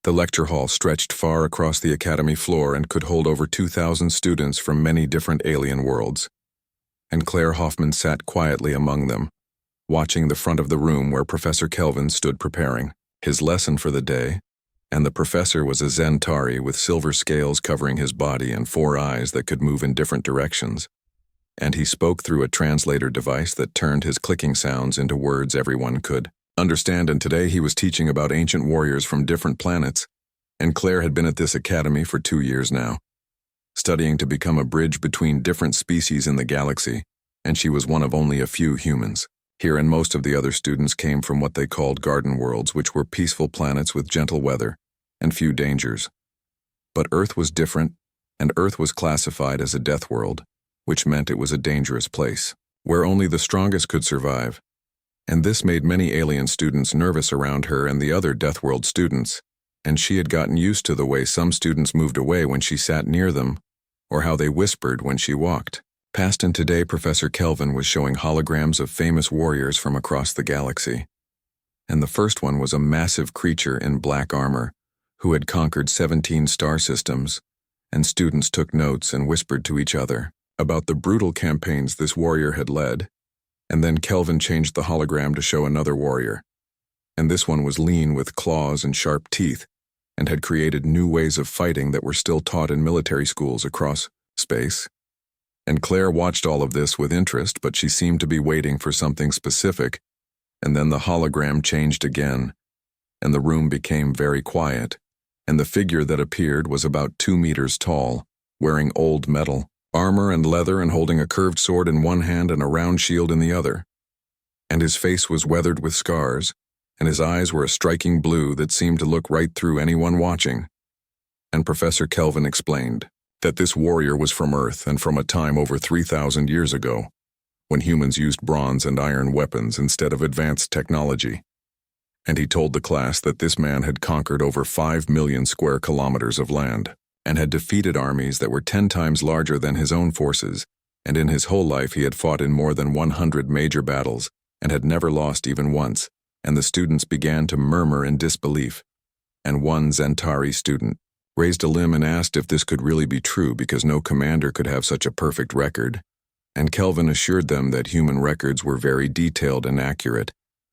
The lecture hall stretched far across the academy floor and could hold over 2,000 students from many different alien worlds. And Claire Hoffman sat quietly among them, watching the front of the room where Professor Kelvin stood preparing his lesson for the day, and the professor was a Zentari with silver scales covering his body and 4 eyes that could move in different directions. And he spoke through a translator device that turned his clicking sounds into words everyone could understand, and today he was teaching about ancient warriors from different planets, and Claire had been at this academy for 2 years now, studying to become a bridge between different species in the galaxy, and she was one of only a few humans. Here and most of the other students came from what they called garden worlds, which were peaceful planets with gentle weather and few dangers. But Earth was different, and Earth was classified as a death world, which meant it was a dangerous place, where only the strongest could survive. And this made many alien students nervous around her and the other death world students, and she had gotten used to the way some students moved away when she sat near them, or how they whispered when she walked. Past and today, Professor Kelvin was showing holograms of famous warriors from across the galaxy. And the first one was a massive creature in black armor who had conquered 17 star systems, and students took notes and whispered to each other about the brutal campaigns this warrior had led. And then Kelvin changed the hologram to show another warrior. And this one was lean with claws and sharp teeth, and had created new ways of fighting that were still taught in military schools across space. And Claire watched all of this with interest, but she seemed to be waiting for something specific, and then the hologram changed again, and the room became very quiet, and the figure that appeared was about 2 meters tall, wearing old metal armor and leather and holding a curved sword in one hand and a round shield in the other. And his face was weathered with scars, and his eyes were a striking blue that seemed to look right through anyone watching. And Professor Kelvin explained that this warrior was from Earth and from a time over 3,000 years ago, when humans used bronze and iron weapons instead of advanced technology. And he told the class that this man had conquered over 5 million square kilometers of land, and had defeated armies that were 10 times larger than his own forces, and in his whole life he had fought in more than 100 major battles, and had never lost even once, and the students began to murmur in disbelief. And one Zentari student raised a limb and asked if this could really be true because no commander could have such a perfect record. And Kelvin assured them that human records were very detailed and accurate,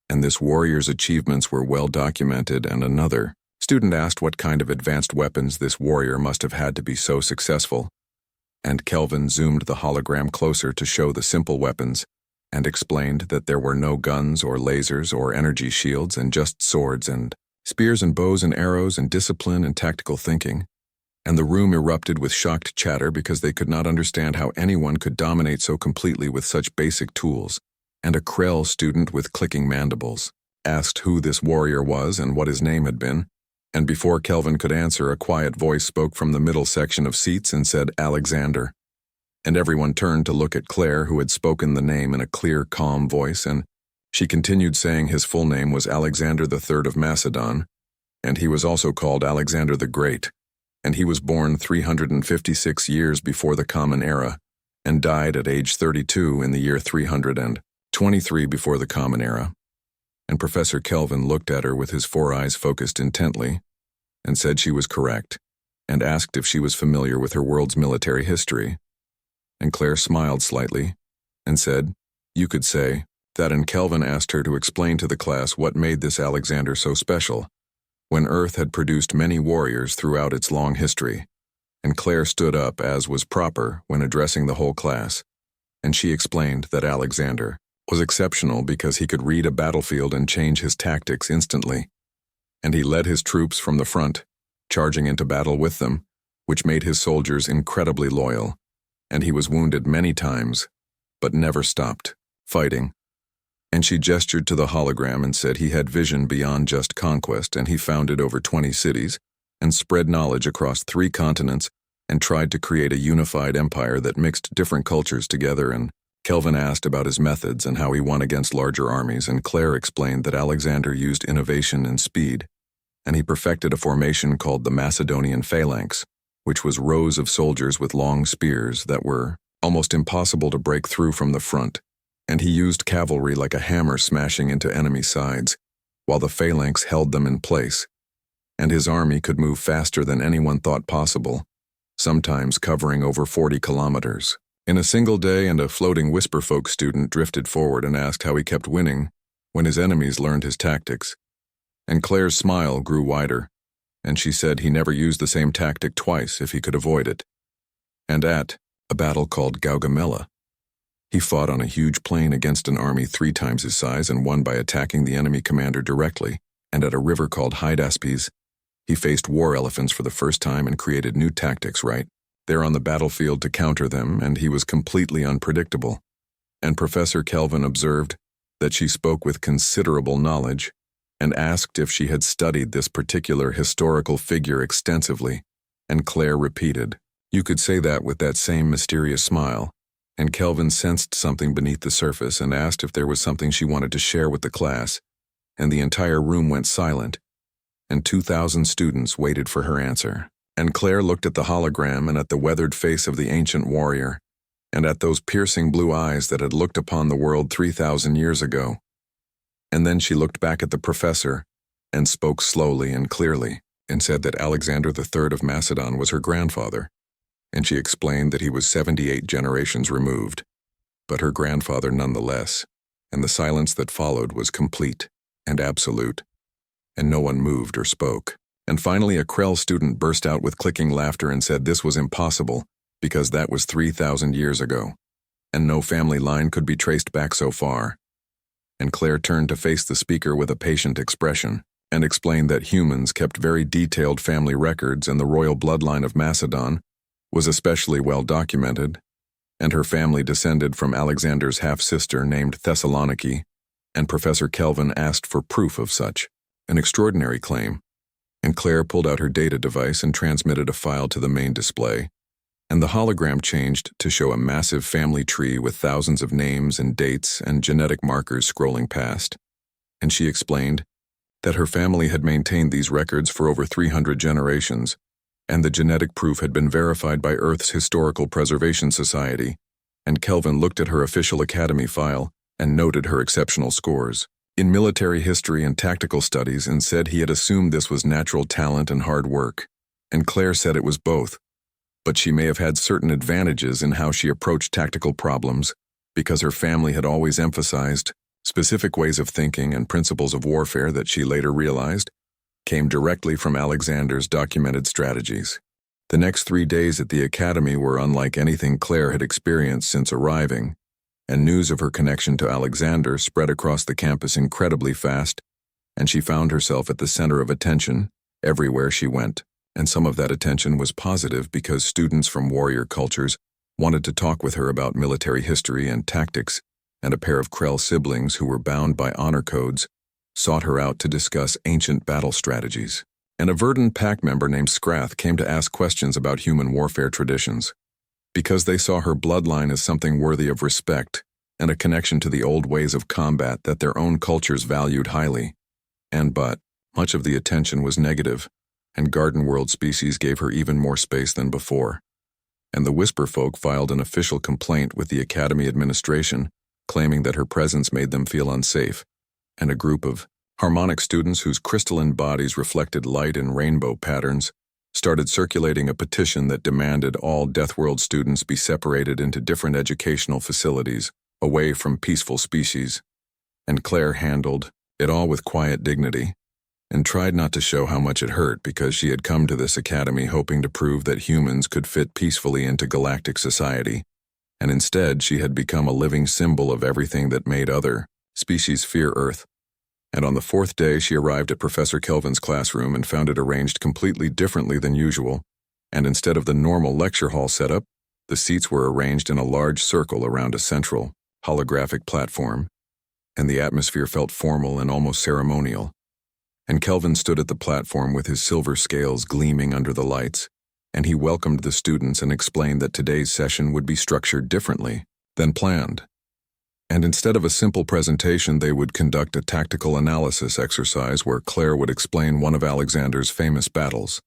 and this warrior's achievements were well documented. And another student asked what kind of advanced weapons this warrior must have had to be so successful. And Kelvin zoomed the hologram closer to show the simple weapons, and explained that there were no guns or lasers or energy shields and just swords and spears and bows and arrows and discipline and tactical thinking. And the room erupted with shocked chatter because they could not understand how anyone could dominate so completely with such basic tools. And a Krell student with clicking mandibles asked who this warrior was and what his name had been. And before Kelvin could answer, a quiet voice spoke from the middle section of seats and said, "Alexander." And everyone turned to look at Claire, who had spoken the name in a clear, calm voice, and she continued saying his full name was Alexander III of Macedon, and he was also called Alexander the Great, and he was born 356 years before the Common Era, and died at age 32 in the year 323 before the Common Era. And Professor Kelvin looked at her with his 4 eyes focused intently, and said she was correct, and asked if she was familiar with her world's military history. And Claire smiled slightly, and said, "You could say that." And Kelvin asked her to explain to the class what made this Alexander so special, when Earth had produced many warriors throughout its long history. And Claire stood up, as was proper, when addressing the whole class, and she explained that Alexander was exceptional because he could read a battlefield and change his tactics instantly. And he led his troops from the front, charging into battle with them, which made his soldiers incredibly loyal. And he was wounded many times, but never stopped fighting. And she gestured to the hologram and said he had vision beyond just conquest, and he founded over 20 cities and spread knowledge across 3 continents and tried to create a unified empire that mixed different cultures together. And Kelvin asked about his methods and how he won against larger armies, and Claire explained that Alexander used innovation and speed, and he perfected a formation called the Macedonian phalanx, which was rows of soldiers with long spears that were almost impossible to break through from the front, and he used cavalry like a hammer smashing into enemy sides, while the phalanx held them in place. and his army could move faster than anyone thought possible, sometimes covering over 40 kilometers. In a single day, and a floating whisperfolk student drifted forward and asked how he kept winning when his enemies learned his tactics. And Claire's smile grew wider, and she said he never used the same tactic twice if he could avoid it. And at a battle called Gaugamela, he fought on a huge plain against an army 3 times his size and won by attacking the enemy commander directly. And at a river called Hydaspes, he faced war elephants for the first time and created new tactics right there on the battlefield to counter them, and he was completely unpredictable. And Professor Kelvin observed that she spoke with considerable knowledge and asked if she had studied this particular historical figure extensively, and Claire repeated, "You could say that," with that same mysterious smile. And Kelvin sensed something beneath the surface and asked if there was something she wanted to share with the class, and the entire room went silent, and 2,000 students waited for her answer. And Claire looked at the hologram and at the weathered face of the ancient warrior, and at those piercing blue eyes that had looked upon the world 3,000 years ago. And then she looked back at the professor and spoke slowly and clearly, and said that Alexander III of Macedon was her grandfather, and she explained that he was 78 generations removed, but her grandfather nonetheless, and the silence that followed was complete and absolute, and no one moved or spoke. And finally a Krell student burst out with clicking laughter and said this was impossible, because that was 3,000 years ago, and no family line could be traced back so far. And Claire turned to face the speaker with a patient expression, and explained that humans kept very detailed family records, and the royal bloodline of Macedon was especially well documented, and her family descended from Alexander's half-sister named Thessaloniki, and Professor Kelvin asked for proof of such an extraordinary claim. And Claire pulled out her data device and transmitted a file to the main display, and the hologram changed to show a massive family tree with thousands of names and dates and genetic markers scrolling past. And she explained that her family had maintained these records for over 300 generations, and the genetic proof had been verified by Earth's Historical Preservation Society, and Kelvin looked at her official academy file and noted her exceptional scores in military history and tactical studies, and said he had assumed this was natural talent and hard work. And Claire said it was both, but she may have had certain advantages in how she approached tactical problems, because her family had always emphasized specific ways of thinking and principles of warfare that she later realized came directly from Alexander's documented strategies. The next 3 days at the academy were unlike anything Claire had experienced since arriving, and news of her connection to Alexander spread across the campus incredibly fast, and she found herself at the center of attention everywhere she went. And some of that attention was positive because students from warrior cultures wanted to talk with her about military history and tactics, and a pair of Krell siblings who were bound by honor codes sought her out to discuss ancient battle strategies. And a Verdant Pack member named Scrath came to ask questions about human warfare traditions, because they saw her bloodline as something worthy of respect and a connection to the old ways of combat that their own cultures valued highly. But much of the attention was negative, and Garden World species gave her even more space than before. And the Whisper folk filed an official complaint with the Academy administration, claiming that her presence made them feel unsafe, and a group of harmonic students whose crystalline bodies reflected light in rainbow patterns started circulating a petition that demanded all Deathworld students be separated into different educational facilities, away from peaceful species. And Claire handled it all with quiet dignity, and tried not to show how much it hurt, because she had come to this academy hoping to prove that humans could fit peacefully into galactic society, and instead she had become a living symbol of everything that made other species fear Earth. And on the 4th day she arrived at Professor Kelvin's classroom and found it arranged completely differently than usual, and instead of the normal lecture hall setup, the seats were arranged in a large circle around a central, holographic platform, and the atmosphere felt formal and almost ceremonial. And Kelvin stood at the platform with his silver scales gleaming under the lights, and he welcomed the students and explained that today's session would be structured differently than planned. And instead of a simple presentation, they would conduct a tactical analysis exercise where Claire would explain one of Alexander's famous battles,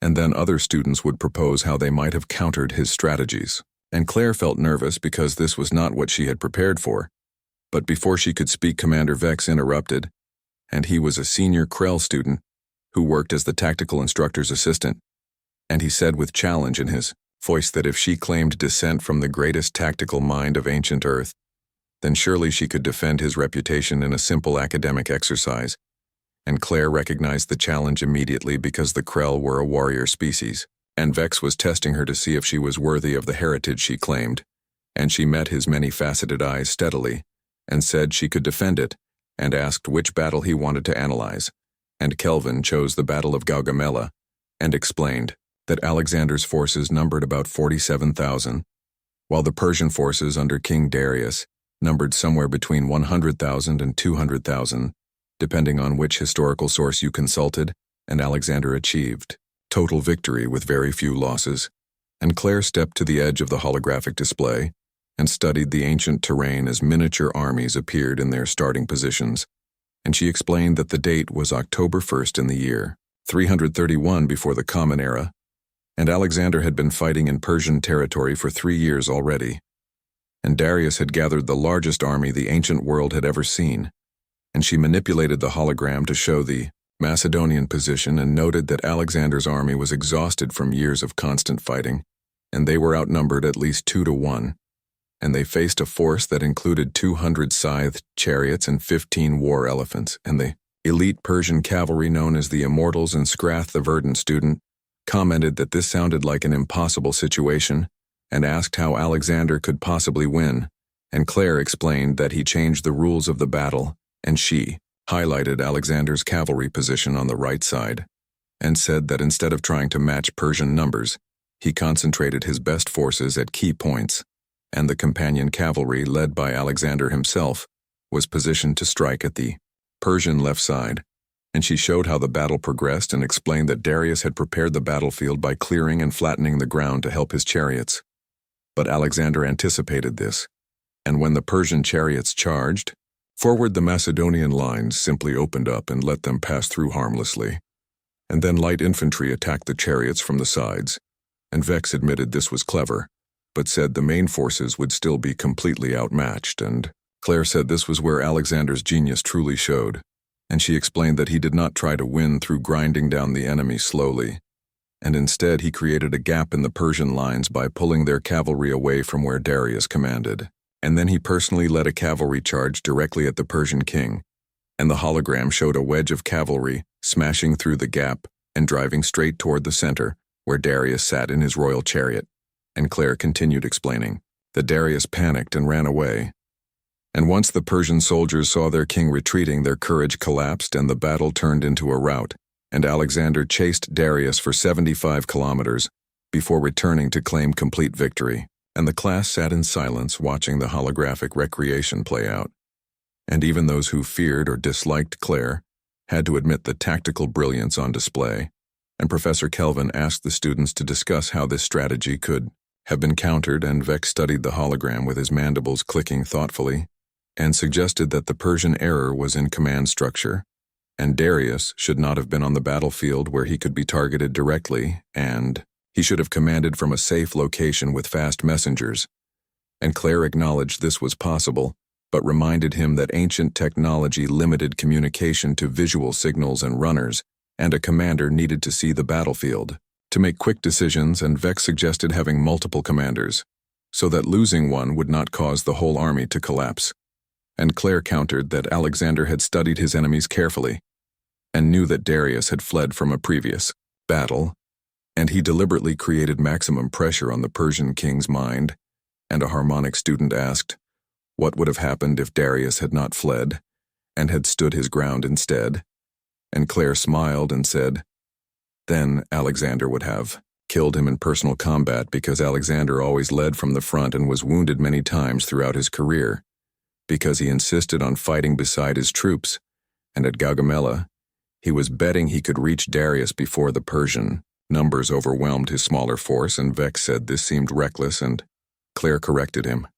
and then other students would propose how they might have countered his strategies. And Claire felt nervous because this was not what she had prepared for, but before she could speak, Commander Vex interrupted, and he was a senior Krell student who worked as the tactical instructor's assistant, and he said with challenge in his voice that if she claimed descent from the greatest tactical mind of ancient Earth, then surely she could defend his reputation in a simple academic exercise. And Claire recognized the challenge immediately because the Krell were a warrior species, and Vex was testing her to see if she was worthy of the heritage she claimed, and she met his many-faceted eyes steadily, and said she could defend it, and asked which battle he wanted to analyze, and Kelvin chose the Battle of Gaugamela, and explained that Alexander's forces numbered about 47,000, while the Persian forces under King Darius numbered somewhere between 100,000 and 200,000, depending on which historical source you consulted, and Alexander achieved total victory with very few losses. And Claire stepped to the edge of the holographic display and studied the ancient terrain as miniature armies appeared in their starting positions, and she explained that the date was October 1st in the year 331 before the Common Era, and Alexander had been fighting in Persian territory for 3 years already, and Darius had gathered the largest army the ancient world had ever seen, and she manipulated the hologram to show the Macedonian position and noted that Alexander's army was exhausted from years of constant fighting, and they were outnumbered at least 2-1, and they faced a force that included 200 scythed chariots and 15 war elephants, and the elite Persian cavalry known as the Immortals and Scrath the Verdant student commented that this sounded like an impossible situation and asked how Alexander could possibly win, and Claire explained that he changed the rules of the battle, and she highlighted Alexander's cavalry position on the right side, and said that instead of trying to match Persian numbers, he concentrated his best forces at key points, and the companion cavalry led by Alexander himself was positioned to strike at the Persian left side, and she showed how the battle progressed and explained that Darius had prepared the battlefield by clearing and flattening the ground to help his chariots. But Alexander anticipated this, and when the Persian chariots charged forward, the Macedonian lines simply opened up and let them pass through harmlessly, and then light infantry attacked the chariots from the sides, and Vex admitted this was clever, but said the main forces would still be completely outmatched, and Claire said this was where Alexander's genius truly showed, and she explained that he did not try to win through grinding down the enemy slowly, and instead he created a gap in the Persian lines by pulling their cavalry away from where Darius commanded, and then he personally led a cavalry charge directly at the Persian king, and the hologram showed a wedge of cavalry smashing through the gap and driving straight toward the center, where Darius sat in his royal chariot, and Claire continued explaining that Darius panicked and ran away. And once the Persian soldiers saw their king retreating, their courage collapsed and the battle turned into a rout, and Alexander chased Darius for 75 kilometers before returning to claim complete victory, and the class sat in silence watching the holographic recreation play out. And even those who feared or disliked Claire had to admit the tactical brilliance on display, and Professor Kelvin asked the students to discuss how this strategy could have been countered, and Vex studied the hologram with his mandibles clicking thoughtfully, and suggested that the Persian error was in command structure, and Darius should not have been on the battlefield where he could be targeted directly, and he should have commanded from a safe location with fast messengers. And Claire acknowledged this was possible, but reminded him that ancient technology limited communication to visual signals and runners, and a commander needed to see the battlefield to make quick decisions, and Vex suggested having multiple commanders, so that losing one would not cause the whole army to collapse. And Claire countered that Alexander had studied his enemies carefully, and knew that Darius had fled from a previous battle, and he deliberately created maximum pressure on the Persian king's mind, and a harmonic student asked, what would have happened if Darius had not fled, and had stood his ground instead? And Claire smiled and said, then Alexander would have killed him in personal combat, because Alexander always led from the front and was wounded many times throughout his career, because he insisted on fighting beside his troops, and at Gaugamela, he was betting he could reach Darius before the Persian numbers overwhelmed his smaller force, and Vex said this seemed reckless, and Claire corrected him,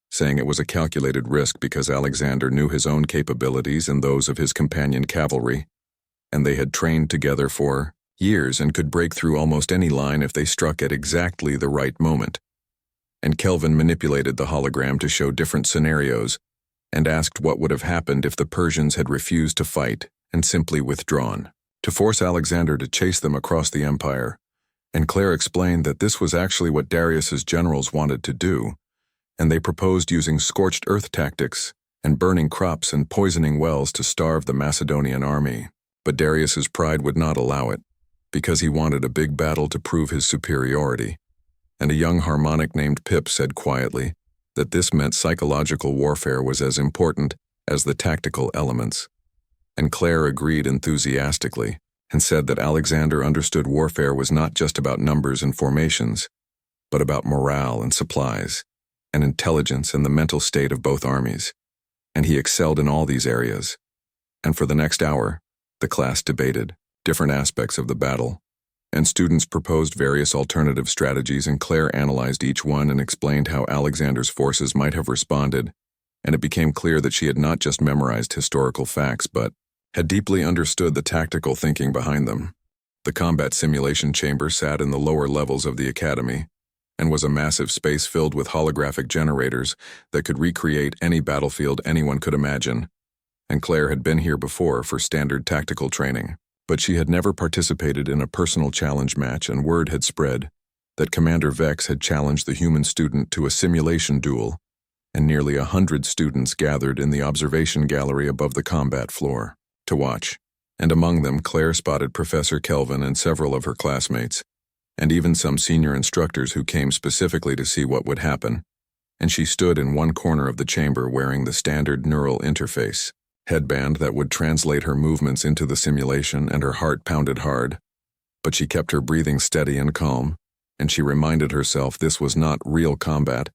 saying it was a calculated risk because Alexander knew his own capabilities and those of his companion cavalry, and they had trained together for years and could break through almost any line if they struck at exactly the right moment. And Kelvin manipulated the hologram to show different scenarios, and asked what would have happened if the Persians had refused to fight and simply withdrawn. to force Alexander to chase them across the Empire, and Claire explained that this was actually what Darius's generals wanted to do, and they proposed using scorched earth tactics and burning crops and poisoning wells to starve the Macedonian army. But Darius's pride would not allow it, because he wanted a big battle to prove his superiority. And a young harmonic named Pip said quietly that this meant psychological warfare was as important as the tactical elements. And Claire agreed enthusiastically and said that Alexander understood warfare was not just about numbers and formations, but about morale and supplies, and intelligence and the mental state of both armies. And he excelled in all these areas. And for the next hour, the class debated different aspects of the battle, and students proposed various alternative strategies, and Claire analyzed each one and explained how Alexander's forces might have responded, and it became clear that she had not just memorized historical facts, but had deeply understood the tactical thinking behind them. The combat simulation chamber sat in the lower levels of the academy, and was a massive space filled with holographic generators that could recreate any battlefield anyone could imagine. And Claire had been here before for standard tactical training, but she had never participated in a personal challenge match, and word had spread that Commander Vex had challenged the human student to a simulation duel, and nearly 100 students gathered in the observation gallery above the combat floor to watch, and among them Claire spotted Professor Kelvin and several of her classmates, and even some senior instructors who came specifically to see what would happen, and she stood in one corner of the chamber wearing the standard neural interface headband that would translate her movements into the simulation, and her heart pounded hard. But she kept her breathing steady and calm, and she reminded herself this was not real combat,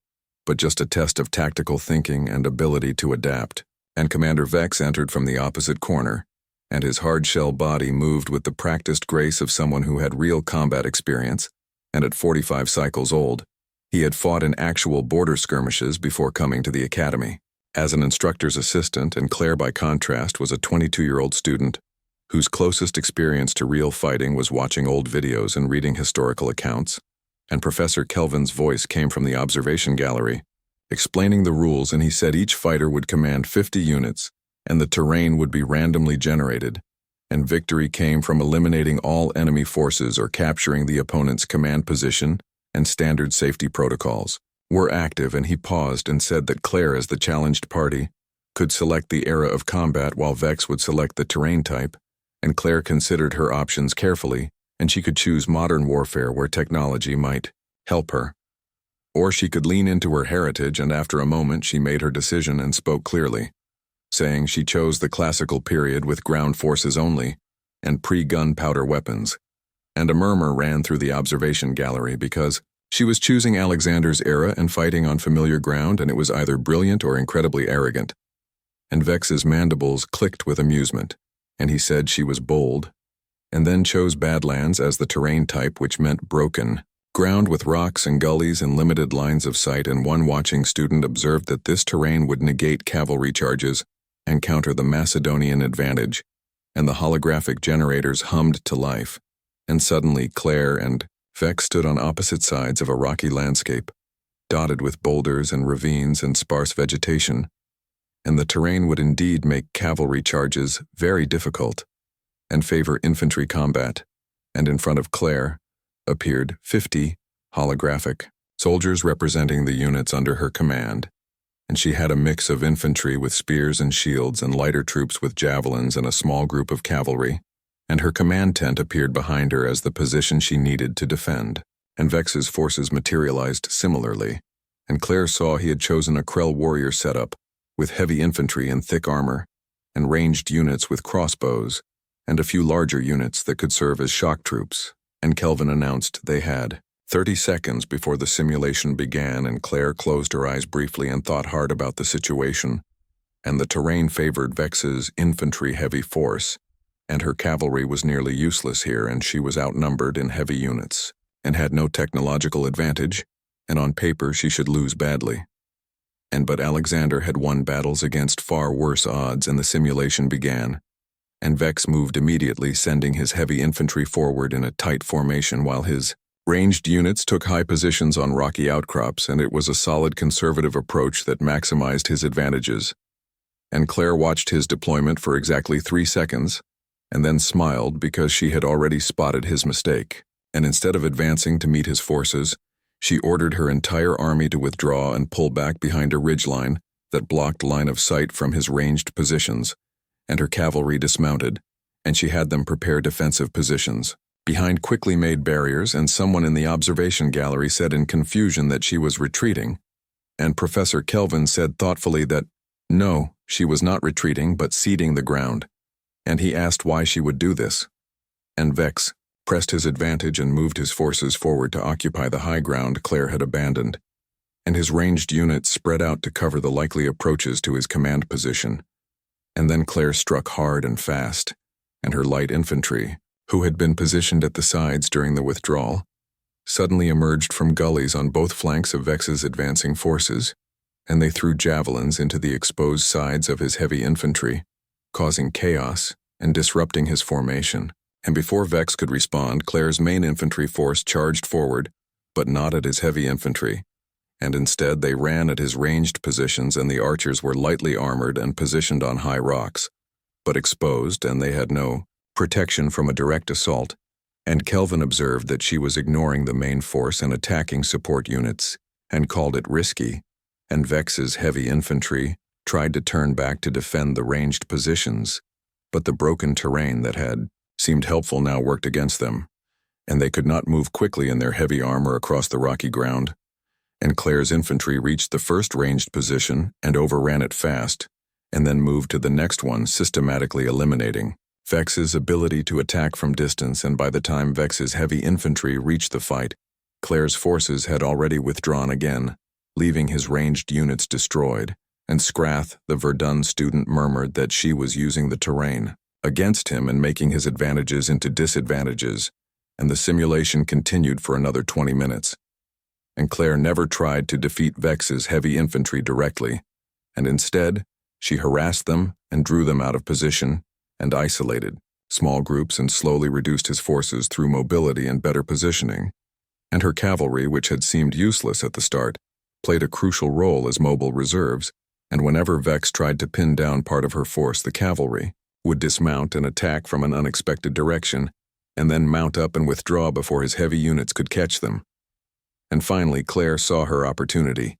but just a test of tactical thinking and ability to adapt. And Commander Vex entered from the opposite corner, and his hard-shell body moved with the practiced grace of someone who had real combat experience, and at 45 cycles old, he had fought in actual border skirmishes before coming to the academy. As an instructor's assistant, and Claire by contrast was a 22-year-old student whose closest experience to real fighting was watching old videos and reading historical accounts, and Professor Kelvin's voice came from the observation gallery, explaining the rules, and he said each fighter would command 50 units, and the terrain would be randomly generated, and victory came from eliminating all enemy forces or capturing the opponent's command position, and standard safety protocols were active. And he paused and said that Claire, as the challenged party, could select the era of combat while Vex would select the terrain type, and Claire considered her options carefully, and she could choose modern warfare where technology might help her. Or she could lean into her heritage, and after a moment she made her decision and spoke clearly, saying she chose the classical period with ground forces only and pre-gunpowder weapons. And a murmur ran through the observation gallery because she was choosing Alexander's era and fighting on familiar ground, and it was either brilliant or incredibly arrogant. And Vex's mandibles clicked with amusement, and he said she was bold, and then chose Badlands as the terrain type, which meant broken ground with rocks and gullies and limited lines of sight. And one watching student observed that this terrain would negate cavalry charges and counter the Macedonian advantage, and the holographic generators hummed to life, and suddenly Claire and Vex stood on opposite sides of a rocky landscape, dotted with boulders and ravines and sparse vegetation, and the terrain would indeed make cavalry charges very difficult and favor infantry combat. And in front of Claire appeared 50 holographic soldiers representing the units under her command, and she had a mix of infantry with spears and shields and lighter troops with javelins and a small group of cavalry, and her command tent appeared behind her as the position she needed to defend. And Vex's forces materialized similarly, and Claire saw he had chosen a Krell warrior setup with heavy infantry and thick armor, and ranged units with crossbows, and a few larger units that could serve as shock troops. And Kelvin announced they had 30 seconds before the simulation began, and Claire closed her eyes briefly and thought hard about the situation. And the terrain favored Vex's infantry-heavy force, and her cavalry was nearly useless here, and she was outnumbered in heavy units, and had no technological advantage, and on paper she should lose badly. But Alexander had won battles against far worse odds, and the simulation began, and Vex moved immediately, sending his heavy infantry forward in a tight formation while his ranged units took high positions on rocky outcrops, and it was a solid conservative approach that maximized his advantages. And Claire watched his deployment for exactly 3 seconds, and then smiled because she had already spotted his mistake, and instead of advancing to meet his forces, she ordered her entire army to withdraw and pull back behind a ridgeline that blocked line of sight from his ranged positions, and her cavalry dismounted, and she had them prepare defensive positions behind quickly made barriers, and someone in the observation gallery said in confusion that she was retreating, and Professor Kelvin said thoughtfully that, no, she was not retreating but ceding the ground, and he asked why she would do this. And Vex pressed his advantage and moved his forces forward to occupy the high ground Claire had abandoned, and his ranged units spread out to cover the likely approaches to his command position. And then Claire struck hard and fast, and her light infantry, who had been positioned at the sides during the withdrawal, suddenly emerged from gullies on both flanks of Vex's advancing forces, and they threw javelins into the exposed sides of his heavy infantry, causing chaos and disrupting his formation. And before Vex could respond, Claire's main infantry force charged forward, but not at his heavy infantry, and instead they ran at his ranged positions, and the archers were lightly armored and positioned on high rocks, but exposed, and they had no protection from a direct assault, and Kelvin observed that she was ignoring the main force and attacking support units, and called it risky, and Vex's heavy infantry tried to turn back to defend the ranged positions, but the broken terrain that had seemed helpful now worked against them, and they could not move quickly in their heavy armor across the rocky ground, and Claire's infantry reached the first ranged position and overran it fast, and then moved to the next one, systematically eliminating Vex's ability to attack from distance, and by the time Vex's heavy infantry reached the fight, Claire's forces had already withdrawn again, leaving his ranged units destroyed, and Scrath, the Verdun student, murmured that she was using the terrain against him and making his advantages into disadvantages, and the simulation continued for another 20 minutes. And Claire never tried to defeat Vex's heavy infantry directly, and instead, she harassed them and drew them out of position and isolated small groups and slowly reduced his forces through mobility and better positioning. And her cavalry, which had seemed useless at the start, played a crucial role as mobile reserves, and whenever Vex tried to pin down part of her force, the cavalry would dismount and attack from an unexpected direction, and then mount up and withdraw before his heavy units could catch them. And finally, Claire saw her opportunity,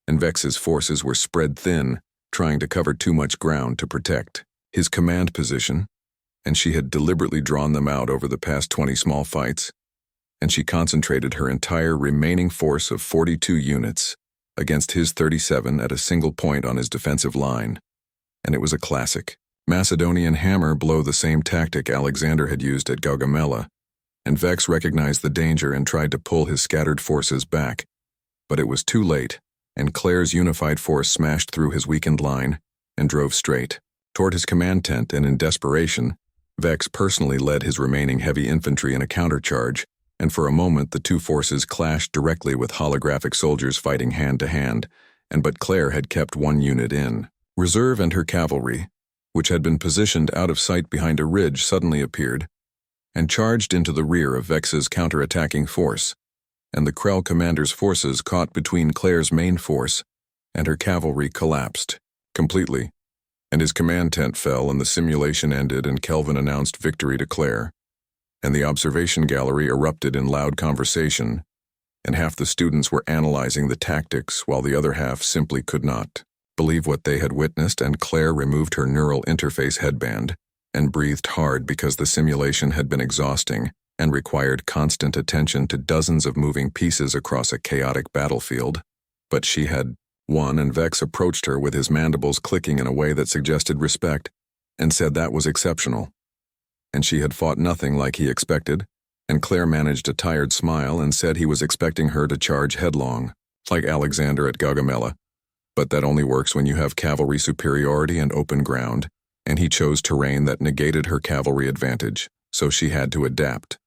and Vex's forces were spread thin, trying to cover too much ground to protect his command position, and she had deliberately drawn them out over the past 20 small fights, and she concentrated her entire remaining force of 42 units against his 37 at a single point on his defensive line, and it was a classic Macedonian hammer blow, the same tactic Alexander had used at Gaugamela, and Vex recognized the danger and tried to pull his scattered forces back, but it was too late, and Claire's unified force smashed through his weakened line and drove straight toward his command tent, and in desperation, Vex personally led his remaining heavy infantry in a countercharge, and for a moment the two forces clashed directly with holographic soldiers fighting hand to hand, but Claire had kept one unit in reserve, and her cavalry, which had been positioned out of sight behind a ridge, suddenly appeared and charged into the rear of Vex's counterattacking force, and the Krell commander's forces caught between Claire's main force, and her cavalry collapsed completely, and his command tent fell, and the simulation ended, and Kelvin announced victory to Claire, and the observation gallery erupted in loud conversation, and half the students were analyzing the tactics while the other half simply could not believe what they had witnessed, and Claire removed her neural interface headband and breathed hard because the simulation had been exhausting and required constant attention to dozens of moving pieces across a chaotic battlefield. But she had won, and Vex approached her with his mandibles clicking in a way that suggested respect, and said that was exceptional. And she had fought nothing like he expected, and Claire managed a tired smile and said he was expecting her to charge headlong, like Alexander at Gaugamela, but that only works when you have cavalry superiority and open ground, and he chose terrain that negated her cavalry advantage, so she had to adapt.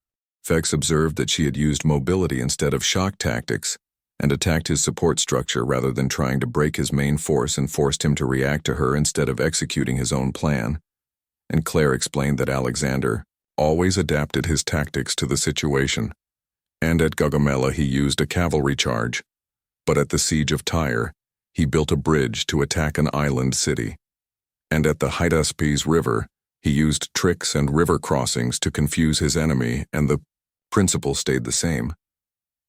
Vex observed that she had used mobility instead of shock tactics, and attacked his support structure rather than trying to break his main force, and forced him to react to her instead of executing his own plan. And Claire explained that Alexander always adapted his tactics to the situation, and at Gaugamela he used a cavalry charge, but at the siege of Tyre he built a bridge to attack an island city, and at the Hydaspes River He used tricks and river crossings to confuse his enemy, and the principle stayed the same.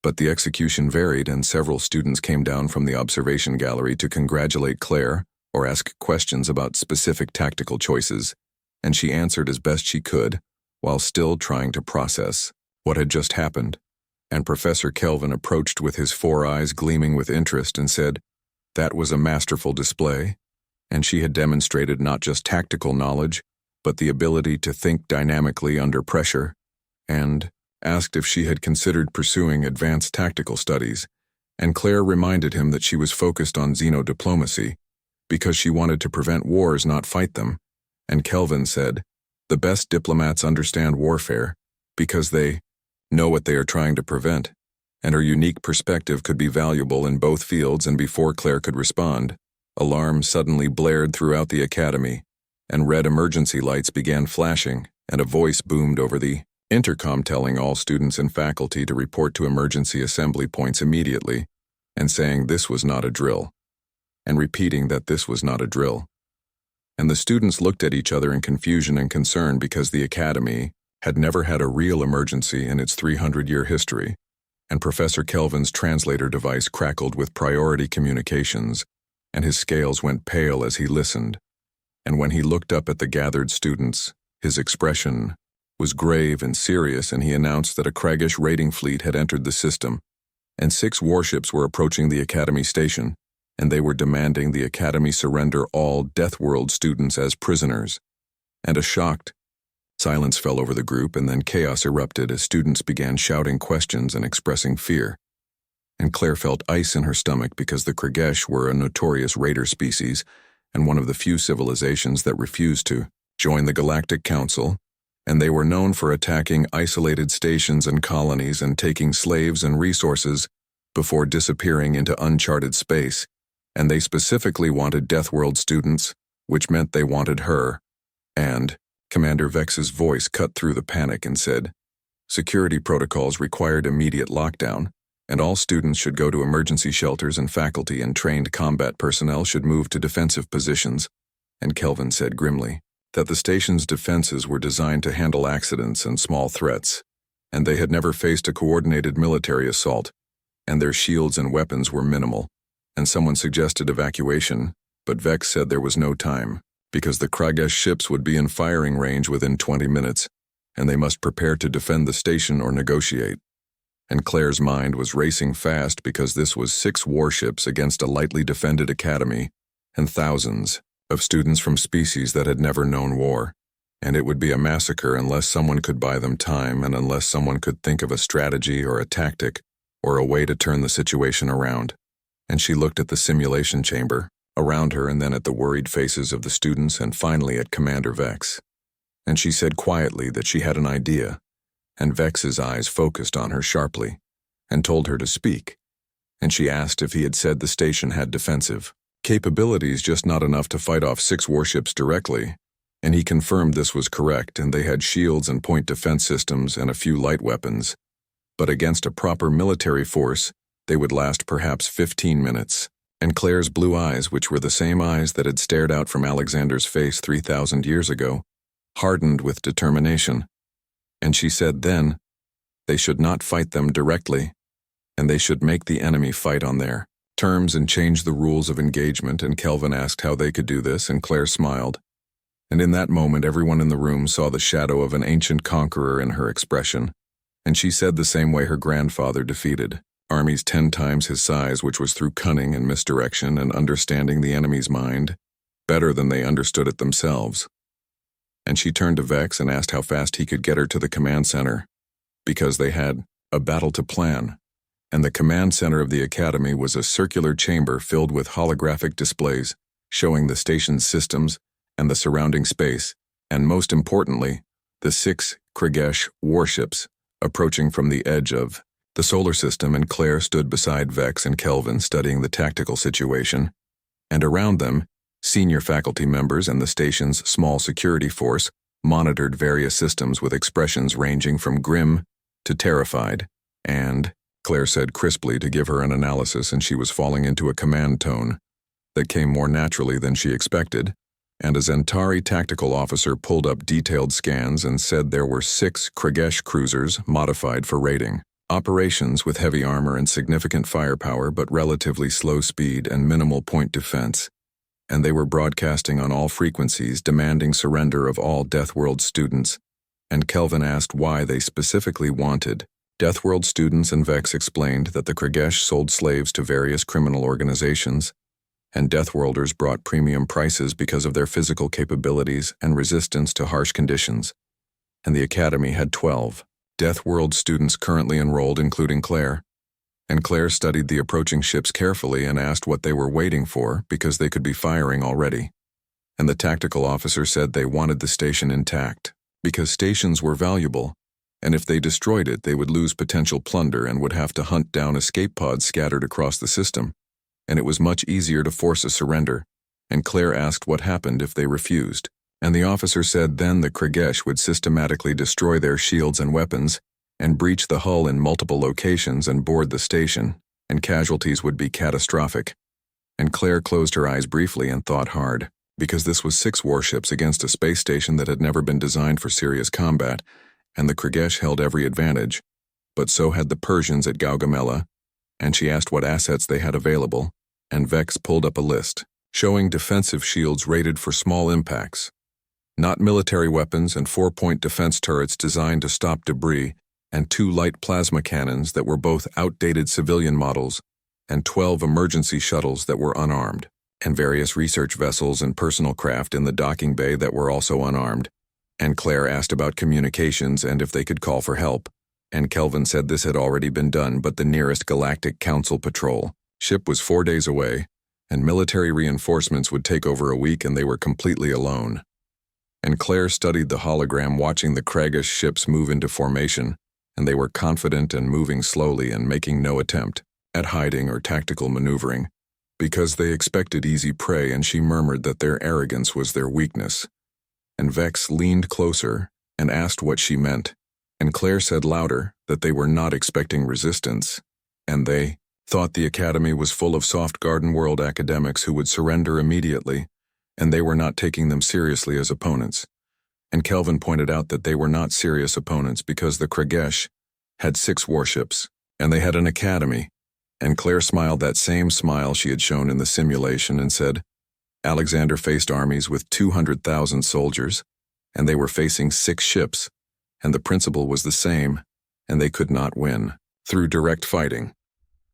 But the execution varied, and several students came down from the observation gallery to congratulate Claire or ask questions about specific tactical choices, and she answered as best she could, while still trying to process what had just happened. And Professor Kelvin approached with his 4 eyes gleaming with interest and said, that was a masterful display, and she had demonstrated not just tactical knowledge, but the ability to think dynamically under pressure, and asked if she had considered pursuing advanced tactical studies, and Claire reminded him that she was focused on xenodiplomacy because she wanted to prevent wars, not fight them, and Kelvin said, the best diplomats understand warfare because they know what they are trying to prevent, and her unique perspective could be valuable in both fields. And before Claire could respond, alarms suddenly blared throughout the academy, and red emergency lights began flashing, and a voice boomed over the intercom telling all students and faculty to report to emergency assembly points immediately, and saying this was not a drill, and repeating that this was not a drill. And the students looked at each other in confusion and concern because the academy had never had a real emergency in its 300-year history, and Professor Kelvin's translator device crackled with priority communications, and his scales went pale as he listened. And when he looked up at the gathered students, his expression was grave and serious, and he announced that a Kraggish raiding fleet had entered the system, and 6 warships were approaching the Academy station, and they were demanding the Academy surrender all Deathworld students as prisoners. And a shocked silence fell over the group, and then chaos erupted as students began shouting questions and expressing fear. And Claire felt ice in her stomach because the Kraggish were a notorious raider species and one of the few civilizations that refused to join the Galactic Council, and they were known for attacking isolated stations and colonies and taking slaves and resources before disappearing into uncharted space, and they specifically wanted Deathworld students, which meant they wanted her. And Commander Vex's voice cut through the panic and said, security protocols required immediate lockdown, and all students should go to emergency shelters, and faculty and trained combat personnel should move to defensive positions. And Kelvin said grimly that the station's defenses were designed to handle accidents and small threats, and they had never faced a coordinated military assault, and their shields and weapons were minimal, and someone suggested evacuation, but Vex said there was no time, because the Kraggish ships would be in firing range within 20 minutes, and they must prepare to defend the station or negotiate. And Claire's mind was racing fast because this was 6 warships against a lightly defended academy, and thousands of students from species that had never known war, and it would be a massacre unless someone could buy them time, and unless someone could think of a strategy or a tactic or a way to turn the situation around. And she looked at the simulation chamber around her, and then at the worried faces of the students, and finally at Commander Vex. And she said quietly that she had an idea, and Vex's eyes focused on her sharply, and told her to speak. And she asked if he had said the station had defensive capabilities, just not enough to fight off 6 warships directly, and he confirmed this was correct, and they had shields and point defense systems and a few light weapons. But against a proper military force, they would last perhaps 15 minutes. And Claire's blue eyes, which were the same eyes that had stared out from Alexander's face 3,000 years ago, hardened with determination. And she said then, they should not fight them directly, and they should make the enemy fight on their terms and change the rules of engagement. And Kelvin asked how they could do this, and Claire smiled. And in that moment, everyone in the room saw the shadow of an ancient conqueror in her expression, and she said the same way her grandfather defeated armies 10 times his size, which was through cunning and misdirection and understanding the enemy's mind better than they understood it themselves. And she turned to Vex and asked how fast he could get her to the command center, because they had a battle to plan, and the command center of the academy was a circular chamber filled with holographic displays showing the station's systems and the surrounding space, and most importantly, the 6 Kraggish warships approaching from the edge of the solar system. And Claire stood beside Vex and Kelvin studying the tactical situation, and around them, senior faculty members and the station's small security force monitored various systems with expressions ranging from grim to terrified. And Claire said crisply to give her an analysis, and she was falling into a command tone that came more naturally than she expected. and a Zentari tactical officer pulled up detailed scans and said there were 6 Kragesh cruisers modified for raiding operations with heavy armor and significant firepower but relatively slow speed and minimal point defense, and they were broadcasting on all frequencies demanding surrender of all Deathworld students, and Kelvin asked why they specifically wanted Deathworld students, and Vex explained that the Kragesh sold slaves to various criminal organizations, and Deathworlders brought premium prices because of their physical capabilities and resistance to harsh conditions, and the Academy had 12 Deathworld students currently enrolled, including Claire. And Claire studied the approaching ships carefully and asked what they were waiting for because they could be firing already. And the tactical officer said they wanted the station intact because stations were valuable, and if they destroyed it, they would lose potential plunder and would have to hunt down escape pods scattered across the system, and it was much easier to force a surrender. And Claire asked what happened if they refused. And the officer said then the Kragesh would systematically destroy their shields and weapons and breach the hull in multiple locations and board the station, and casualties would be catastrophic. And Claire closed her eyes briefly and thought hard, because this was 6 warships against a space station that had never been designed for serious combat, and the Kragesh held every advantage, but so had the Persians at Gaugamela, and she asked what assets they had available, and Vex pulled up a list, showing defensive shields rated for small impacts, not military weapons, and 4-point defense turrets designed to stop debris, and 2 light plasma cannons that were both outdated civilian models, and 12 emergency shuttles that were unarmed, and various research vessels and personal craft in the docking bay that were also unarmed. And Claire asked about communications and if they could call for help, and Kelvin said this had already been done, but the nearest Galactic Council patrol ship was 4 days away, and military reinforcements would take over a week, and they were completely alone. And Claire studied the hologram watching the Kragesh ships move into formation, and they were confident and moving slowly and making no attempt at hiding or tactical maneuvering, because they expected easy prey, and she murmured that their arrogance was their weakness. And Vex leaned closer and asked what she meant, and Claire said louder that they were not expecting resistance, and they thought the Academy was full of soft garden world academics who would surrender immediately, and they were not taking them seriously as opponents. And Kelvin pointed out that they were not serious opponents because the Kragesh had 6 warships, and they had an academy, and Claire smiled that same smile she had shown in the simulation and said, Alexander faced armies with 200,000 soldiers, and they were facing 6 ships, and the principle was the same, and they could not win through direct fighting.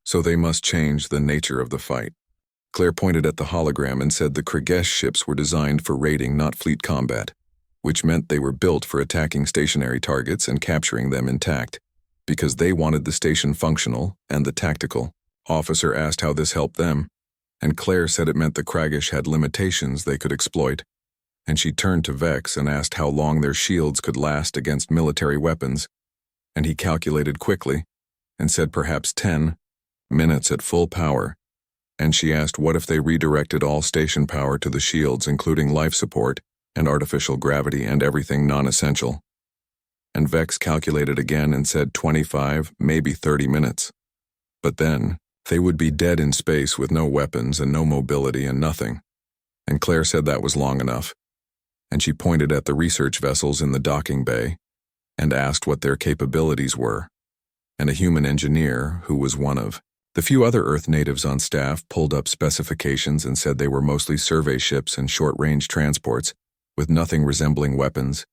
So they must change the nature of the fight. Claire pointed at the hologram and said the Kragesh ships were designed for raiding, not fleet combat, which meant they were built for attacking stationary targets and capturing them intact, because they wanted the station functional and the tactical. Officer asked how this helped them, and Claire said it meant the Kragesh had limitations they could exploit, and she turned to Vex and asked how long their shields could last against military weapons, and he calculated quickly and said perhaps 10 minutes at full power. And she asked what if they redirected all station power to the shields, including life support and artificial gravity and everything non-essential. And Vex calculated again and said 25, maybe 30 minutes. But then, they would be dead in space with no weapons and no mobility and nothing. And Claire said that was long enough. And she pointed at the research vessels in the docking bay and asked what their capabilities were. And a human engineer, who was one of the few other Earth natives on staff, pulled up specifications and said they were mostly survey ships and short-range transports with nothing resembling weapons,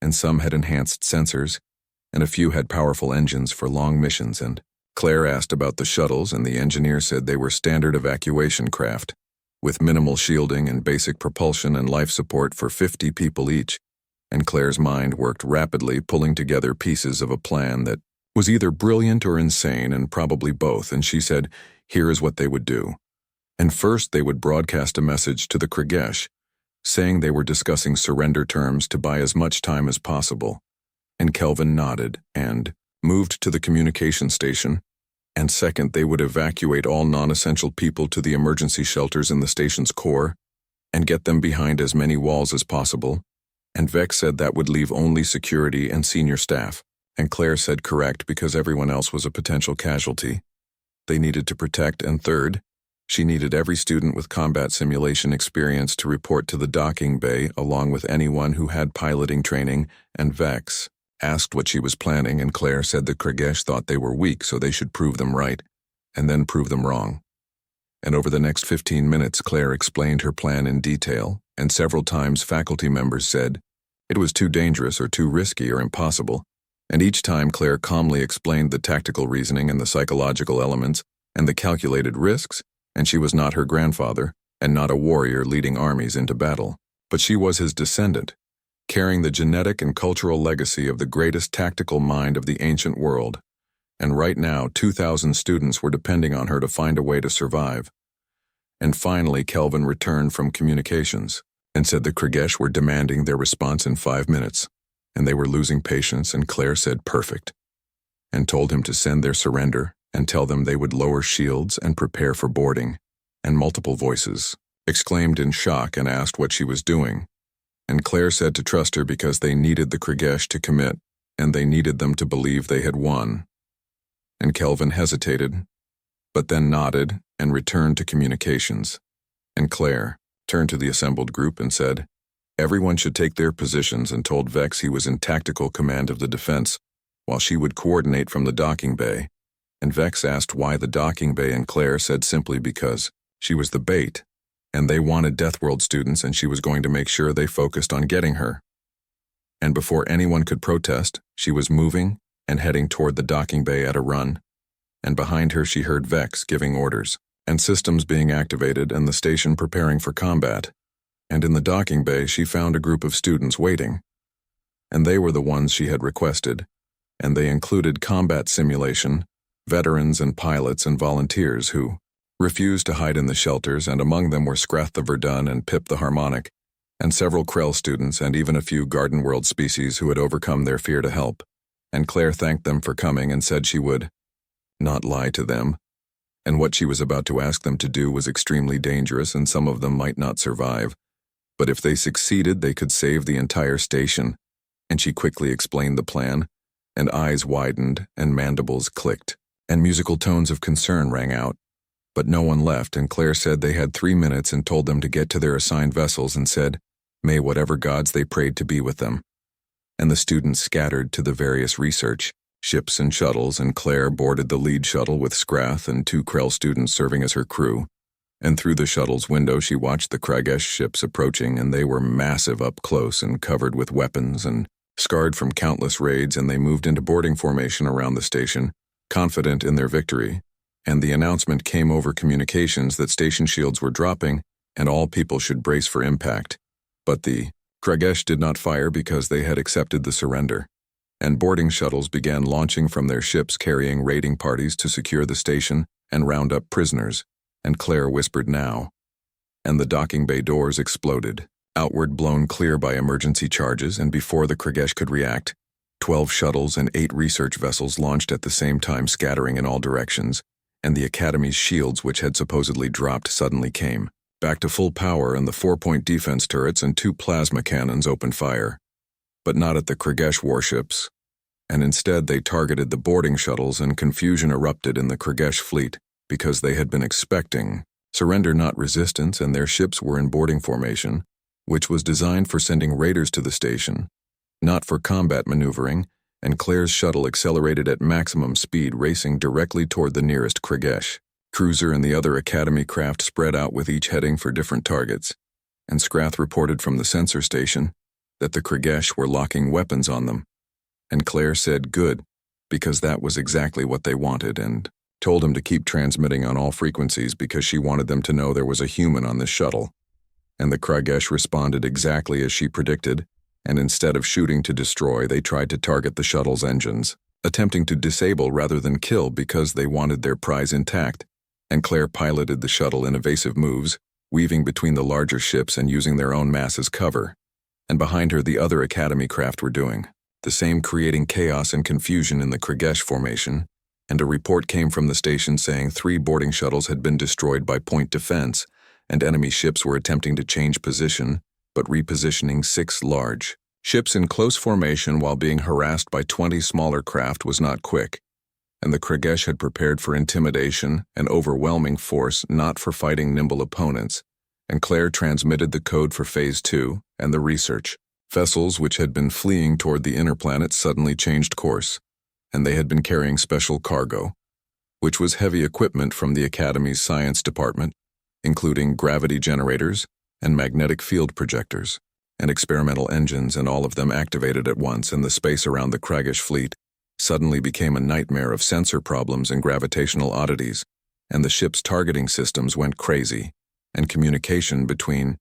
and some had enhanced sensors, and a few had powerful engines for long missions. And Claire asked about the shuttles, and the engineer said they were standard evacuation craft, with minimal shielding and basic propulsion and life support for 50 people each. And Claire's mind worked rapidly, pulling together pieces of a plan that was either brilliant or insane, and probably both, and she said, here is what they would do. And first they would broadcast a message to the Kragesh, saying they were discussing surrender terms to buy as much time as possible. And Kelvin nodded and moved to the communication station. And second, they would evacuate all non-essential people to the emergency shelters in the station's core and get them behind as many walls as possible. And Vex said that would leave only security and senior staff. And Claire said correct, because everyone else was a potential casualty they needed to protect. And third, She needed every student with combat simulation experience to report to the docking bay along with anyone who had piloting training, and Vex asked what she was planning, and Claire said the Kragesh thought they were weak, so they should prove them right, and then prove them wrong. And over the next 15 minutes, Claire explained her plan in detail, and several times faculty members said it was too dangerous or too risky or impossible, and each time Claire calmly explained the tactical reasoning and the psychological elements and the calculated risks, and she was not her grandfather and not a warrior leading armies into battle, but she was his descendant, carrying the genetic and cultural legacy of the greatest tactical mind of the ancient world. And right now, 2,000 students were depending on her to find a way to survive. And finally, Kelvin returned from communications and said the Kragesh were demanding their response in 5 minutes, and they were losing patience, and Claire said perfect, and told him to send their surrender and tell them they would lower shields and prepare for boarding, and multiple voices exclaimed in shock and asked what she was doing. And Claire said to trust her because they needed the Kragesh to commit, and they needed them to believe they had won. And Kelvin hesitated, but then nodded and returned to communications. And Claire turned to the assembled group and said, everyone should take their positions, and told Vex he was in tactical command of the defense, while she would coordinate from the docking bay. And Vex asked why the docking bay, and Claire said simply because she was the bait, and they wanted Deathworld students, and she was going to make sure they focused on getting her. And before anyone could protest, she was moving and heading toward the docking bay at a run, and behind her she heard Vex giving orders, and systems being activated and the station preparing for combat. And in the docking bay she found a group of students waiting, and they were the ones she had requested, and they included combat simulation, veterans and pilots and volunteers who refused to hide in the shelters, and among them were Scrath the Verdun and Pip the Harmonic, and several Krell students and even a few Garden World species who had overcome their fear to help. And Claire thanked them for coming and said she would not lie to them, and what she was about to ask them to do was extremely dangerous, and some of them might not survive, but if they succeeded they could save the entire station. And she quickly explained the plan, and eyes widened and mandibles clicked, and musical tones of concern rang out. But no one left, and Claire said they had 3 minutes and told them to get to their assigned vessels, and said, may whatever gods they prayed to be with them. And the students scattered to the various research ships and shuttles, and Claire boarded the lead shuttle with Scrath and 2 Krell students serving as her crew. And through the shuttle's window she watched the Kragesh ships approaching, and they were massive up close and covered with weapons and scarred from countless raids, and they moved into boarding formation around the station, confident in their victory. And the announcement came over communications that station shields were dropping and all people should brace for impact. But the Kragesh did not fire because they had accepted the surrender. And boarding shuttles began launching from their ships carrying raiding parties to secure the station and round up prisoners. And Claire whispered now. And the docking bay doors exploded, outward blown clear by emergency charges, and before the Kragesh could react, 12 shuttles and 8 research vessels launched at the same time, scattering in all directions, and the Academy's shields, which had supposedly dropped, suddenly came back to full power, and the 4-point defense turrets and 2 plasma cannons opened fire. But not at the Kragesh warships, and instead they targeted the boarding shuttles, and confusion erupted in the Kragesh fleet because they had been expecting surrender, not resistance, and their ships were in boarding formation, which was designed for sending raiders to the station, not for combat maneuvering, and Claire's shuttle accelerated at maximum speed, racing directly toward the nearest Kragesh cruiser, and the other Academy craft spread out with each heading for different targets. And Scrath reported from the sensor station that the Kragesh were locking weapons on them, and Claire said good, because that was exactly what they wanted, and told him to keep transmitting on all frequencies because she wanted them to know there was a human on this shuttle. And the Kragesh responded exactly as she predicted, and instead of shooting to destroy, they tried to target the shuttle's engines, attempting to disable rather than kill because they wanted their prize intact. And Claire piloted the shuttle in evasive moves, weaving between the larger ships and using their own mass as cover. And behind her the other Academy craft were doing the same, creating chaos and confusion in the Kragesh formation, and a report came from the station saying 3 boarding shuttles had been destroyed by point defense, and enemy ships were attempting to change position, but repositioning 6 large ships in close formation while being harassed by 20 smaller craft was not quick. and the Kragesh had prepared for intimidation and overwhelming force, not for fighting nimble opponents, and Claire transmitted the code for Phase 2 and the research. Vessels which had been fleeing toward the inner planet suddenly changed course, and they had been carrying special cargo, which was heavy equipment from the Academy's science department, including gravity generators and magnetic field projectors, and experimental engines, and all of them activated at once, and the space around the Kragish fleet suddenly became a nightmare of sensor problems and gravitational oddities, and the ship's targeting systems went crazy, and communication between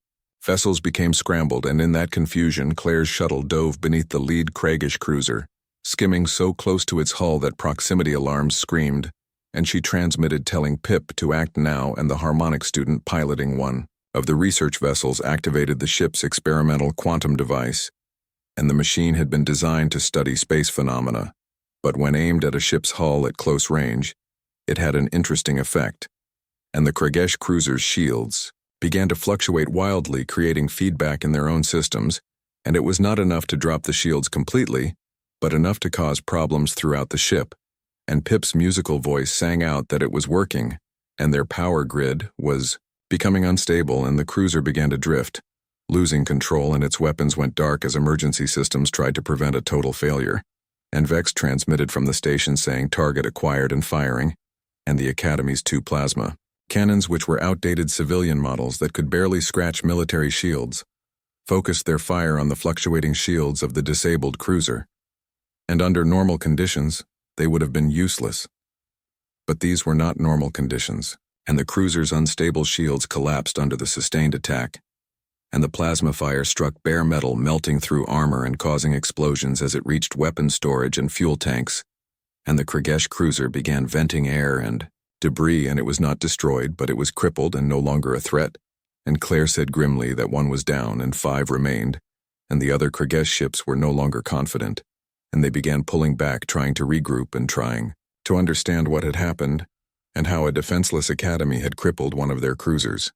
vessels became scrambled, and in that confusion Claire's shuttle dove beneath the lead Kragish cruiser, skimming so close to its hull that proximity alarms screamed, and she transmitted telling Pip to act now, and the harmonic student piloting one of the research vessels activated the ship's experimental quantum device, and the machine had been designed to study space phenomena, but when aimed at a ship's hull at close range, it had an interesting effect, and the Kragesh cruiser's shields began to fluctuate wildly, creating feedback in their own systems, and it was not enough to drop the shields completely, but enough to cause problems throughout the ship, and Pip's musical voice sang out that it was working, and their power grid was becoming unstable, and the cruiser began to drift, losing control, and its weapons went dark as emergency systems tried to prevent a total failure, and Vex transmitted from the station saying target acquired and firing, and the Academy's 2 plasma cannons, which were outdated civilian models that could barely scratch military shields, focused their fire on the fluctuating shields of the disabled cruiser, and under normal conditions, they would have been useless. But these were not normal conditions, and the cruiser's unstable shields collapsed under the sustained attack, and the plasma fire struck bare metal, melting through armor and causing explosions as it reached weapon storage and fuel tanks, and the Kragesh cruiser began venting air and debris, and it was not destroyed, but it was crippled and no longer a threat, and Claire said grimly that 1 was down and 5 remained, and the other Kragesh ships were no longer confident, and they began pulling back, trying to regroup and trying to understand what had happened, and how a defenseless academy had crippled one of their cruisers.